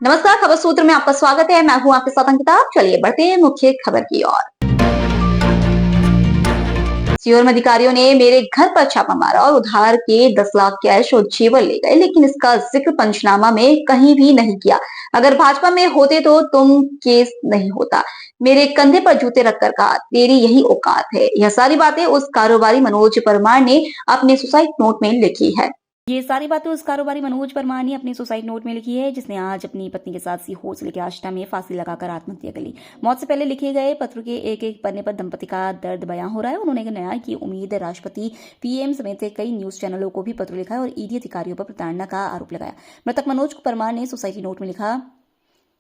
नमस्कार, खबर सूत्र में आपका स्वागत है। मैं हूं आपके साथ अंकिता। चलिए बढ़ते हैं मुख्य खबर की ओर। सीहोर में अधिकारियों ने मेरे घर पर छापा मारा और उधार के 10 लाख कैश और जेवर ले गए, लेकिन इसका जिक्र पंचनामा में कहीं भी नहीं किया। अगर भाजपा में होते तो तुम केस नहीं होता। मेरे कंधे पर जूते रखकर कहा, तेरी यही औकात है। यह सारी बातें उस कारोबारी मनोज परमार ने अपने सुसाइड नोट में लिखी है। ये सारी बातें उस कारोबारी मनोज परमार ने अपने सुसाइड नोट में लिखी है, जिसने आज अपनी पत्नी के साथ सीहोर जिले के आष्टा में फांसी लगाकर आत्महत्या कर ली। मौत से पहले लिखे गए पत्र के एक एक पन्ने पर दंपति का दर्द बयां हो रहा है। उन्होंने न्याय की उम्मीद, राष्ट्रपति, पीएम समेत कई न्यूज चैनलों को भी पत्र लिखा है और ईडी अधिकारियों पर प्रताड़ना का आरोप लगाया। मृतक मनोज परमार ने सुसाइड नोट में लिखा,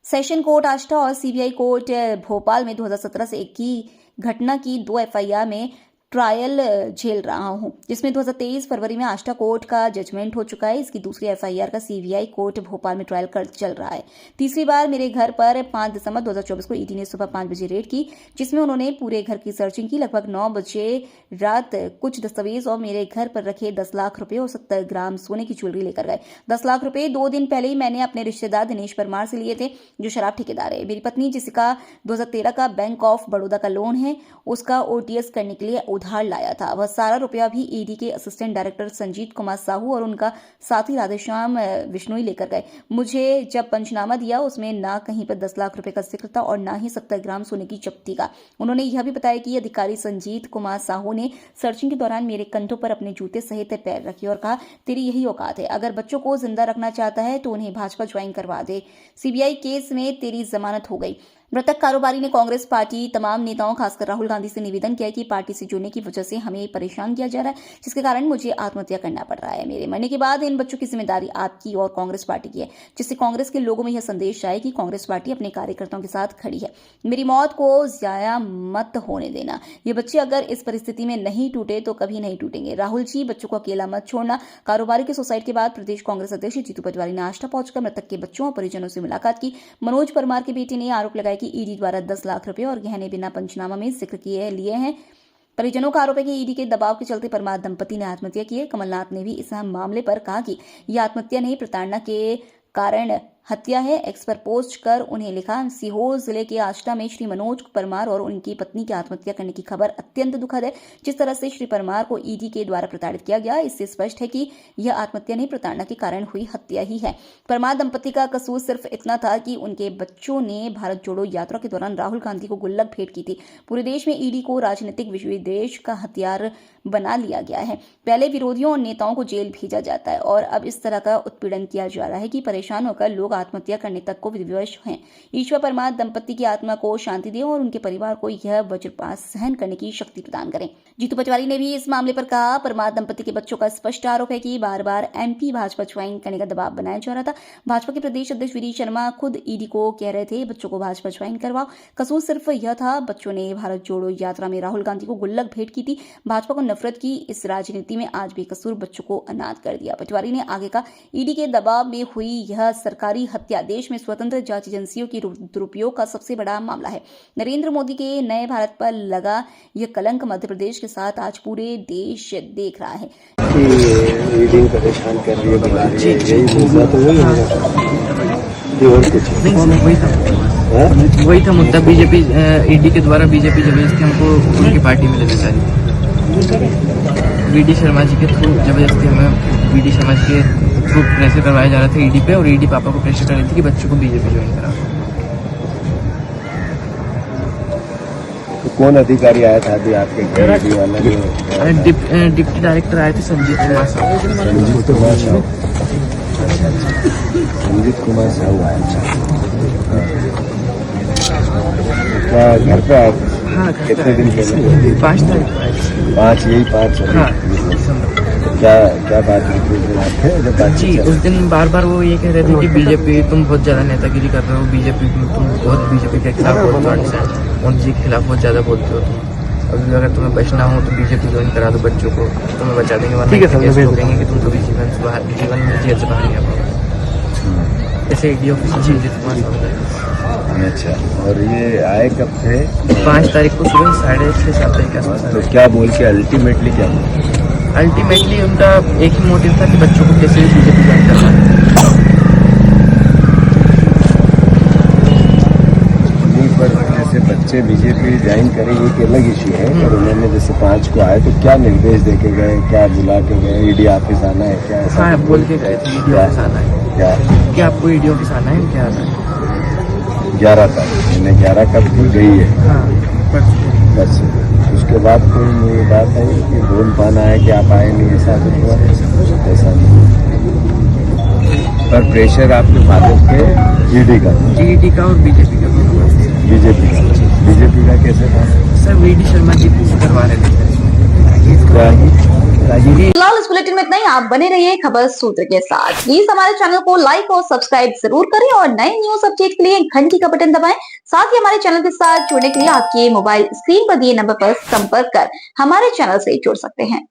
सेशन कोर्ट आष्टा और सीबीआई कोर्ट भोपाल में 2017 से एक की घटना की 2 एफआईआर में ट्रायल झेल रहा हूं, जिसमें 2023 फरवरी में आष्टा कोर्ट का जजमेंट हो चुका है। इसकी दूसरी एफआईआर का सीबीआई कोर्ट भोपाल में ट्रायल चल रहा है। तीसरी बार मेरे घर पर 5 दिसंबर 2024 को ईडी ने सुबह 5 बजे रेड की, जिसमें उन्होंने पूरे घर की सर्चिंग की। लगभग 9 बजे रात कुछ दस्तावेज और मेरे घर पर रखे 10 लाख रुपए और 70 ग्राम सोने की ज्वेलरी लेकर गए। 10 लाख रुपए 2 दिन पहले ही मैंने अपने रिश्तेदार दिनेश परमार से लिए थे, जो शराब ठेकेदार है। मेरी पत्नी, जिसका 2013 का बैंक ऑफ बड़ौदा का लोन है, उसका ओटीएस करने के लिए उधार लाया था। वह सारा रुपया भी ईडी के असिस्टेंट डायरेक्टर संजीत कुमार साहू और उनका साथी राधेश्याम विश्नोई लेकर गए। मुझे जब पंचनामा दिया, उसमें ना कहीं पर 10 लाख रुपए का जिक्र था और ना ही 70 ग्राम सोने की जब्ती का। उन्होंने यह भी बताया कि अधिकारी संजीत कुमार साहू ने सर्चिंग के दौरान मेरे कंधों पर अपने जूते सहित पैर रखे और कहा, तेरी यही औकात है। अगर बच्चों को जिंदा रखना चाहता है तो उन्हें भाजपा ज्वाइन करवा दे। सीबीआई केस में तेरी जमानत हो गई। मृतक कारोबारी ने कांग्रेस पार्टी तमाम नेताओं, खासकर राहुल गांधी से निवेदन किया कि पार्टी से जुड़ने की वजह से हमें परेशान किया जा रहा है, जिसके कारण मुझे आत्महत्या करना पड़ रहा है। मेरे मरने के बाद इन बच्चों की जिम्मेदारी आपकी और कांग्रेस पार्टी की है, जिससे कांग्रेस के लोगों में यह संदेश आए कि कांग्रेस पार्टी अपने कार्यकर्ताओं के साथ खड़ी है। मेरी मौत को जाया मत होने देना। ये बच्चे अगर इस परिस्थिति में नहीं टूटे तो कभी नहीं टूटेंगे। राहुल जी, बच्चों को अकेला मत छोड़ना। कारोबारी के सुसाइड के बाद प्रदेश कांग्रेस अध्यक्ष जीतू पटवारी ने आष्टा पहुंचकर मृतक के बच्चों और परिजनों से मुलाकात की। मनोज परमार के बेटे ने आरोप लगाया कि ईडी द्वारा 10 लाख रुपए और गहने बिना पंचनामा में जिक्र किए लिए हैं। परिजनों का आरोप है कि ईडी के दबाव के चलते परमार दंपति ने आत्महत्या की है। कमलनाथ ने भी इस मामले पर कहा कि यह आत्महत्या नहीं, प्रताड़ना के कारण हत्या है। एक्स पर पोस्ट कर उन्हें लिखा, सीहोर जिले के आष्टा में श्री मनोज परमार और उनकी पत्नी की आत्महत्या करने की खबर अत्यंत दुखद है। जिस तरह से श्री परमार को ईडी के द्वारा प्रताड़ित किया गया, इससे स्पष्ट है कि यह आत्महत्या नहीं, प्रताड़ना के कारण हुई हत्या ही है। परमार दंपति का कसूर सिर्फ इतना था कि उनके बच्चों ने भारत जोड़ो यात्रा के दौरान राहुल गांधी को गुल्लक भेंट की थी। पूरे देश में ईडी को राजनीतिक विद्वेष का हथियार बना लिया गया है। पहले विरोधियों और नेताओं को जेल भेजा जाता है और अब इस तरह का उत्पीड़न किया जा रहा है कि परेशान होकर लोग आत्महत्या करने तक को विवश हैं। ईश्वर परमार दंपति की आत्मा को शांति दे और उनके परिवार को यह वज्रपात सहन करने की शक्ति प्रदान करें। जीतू पटवारी ने भी इस मामले पर कहा, परमार दंपति के बच्चों का स्पष्ट आरोप है कि बार बार एमपी भाजपा ज्वाइन करने का दबाव बनाया जा रहा था। भाजपा के प्रदेश अध्यक्ष वीडी शर्मा खुद ईडी को कह रहे थे, बच्चों को भाजपा ज्वाइन करवाओ। कसूर सिर्फ यह था, बच्चों ने भारत जोड़ो यात्रा में राहुल गांधी को गुल्लक भेंट की थी, भाजपा को नफरत की। इस राजनीति में आज बेकसूर बच्चों को अनाथ कर दिया। पटवारी ने आगे कहा, ईडी के दबाव में हुई यह सरकारी हत्या देश में स्वतंत्र जांच एजेंसियों की दुरुपयोग का सबसे बड़ा मामला है। नरेंद्र मोदी के नए भारत पर लगा यह कलंक मध्य प्रदेश के साथ आज पूरे देश देख रहा है। ईडी परेशान कर रही है, बुला रही है, वही था मुद्दा। बीजेपी ईडी के द्वारा बीजेपी जबरदस्ती हमको उनकी पार्टी में लेना चाहिए। वीडी शर्मा जी के थ्रू जबरदस्ती हमें वीडी शर्मा जी के थ्रू प्रेशर करवाया जा रहा था ईडी पे, और ईडी पापा को प्रेशर कर रही थी कि बच्चों को बीजेपी ज्वाइन करा। तो कौन अधिकारी आया था अभी आपके घर? डिप्टी डायरेक्टर आए थे संजीत कुमार साहू। संजीत कुमार साहू आया था घर पे आए? हाँ, कितने दिन पहले? 5 तारीख को आए थे। 5 हाँ। क्या बात है जी, उस दिन बार बार वो ये कह रहे थे कि बीजेपी तुम बहुत ज्यादा नेतागिरी कर रहे हो, बीजेपी तुम बहुत बीजेपी के खिलाफ बहुत उनके खिलाफ बहुत ज्यादा बोलते हो तुम। अभी अगर तुम्हें बचना हो तो बीजेपी ज्वाइन करा दो, बच्चों को तुम्हें बचा देंगे, वरना कहेंगे कि तुम कभी जीवन में जेल से बाहर नहीं आ पाओगे। ऐसे ईडी ऑफिसर संजीत कुमार साहू। अच्छा, और ये आए कब थे? 5 तारीख को सुबह 6:30-7 के आसपास। तो क्या बोल के अल्टीमेटली क्या बोल? अल्टीमेटली उनका एक ही मोटिव था कि बच्चों को कैसे भी बीजेपी ज्वाइन करना है। से बीजेपी ज्वाइन करे ये एक अलग इशू है, पर उन्होंने जैसे 5 को आए तो क्या निर्देश दे के गए, क्या बुला के गए, ईडी ऑफिस आना है क्या ऐसा? हाँ बोल के गए थे ईडी ऑफिस आना है, क्या क्या आपको ईडी ऑफिस आना है क्या आना है? 11 तारीख मैंने 11 कब की गई है हाँ बस। उसके बाद कोई नहीं बात है कि बोल पाना है कि आप आए नहीं, ऐसा कुछ हुआ ऐसा नहीं। पर प्रेशर आपके फादर के ईडी का, ईडी का और बीजेपी का दोनों। बीजेपी का कैसे था? सर वीडी शर्मा जी पूछ करवा रहे थे फिलहाल इस बुलेटिन में इतना ही। आप बने रहिए खबर सूत्र के साथ। प्लीज हमारे चैनल को लाइक और सब्सक्राइब जरूर करें और नए न्यूज अपडेट के लिए घंटी का बटन दबाएं। साथ ही हमारे चैनल के साथ जुड़ने के लिए आपके मोबाइल स्क्रीन पर दिए नंबर पर संपर्क कर हमारे चैनल से जुड़ सकते हैं।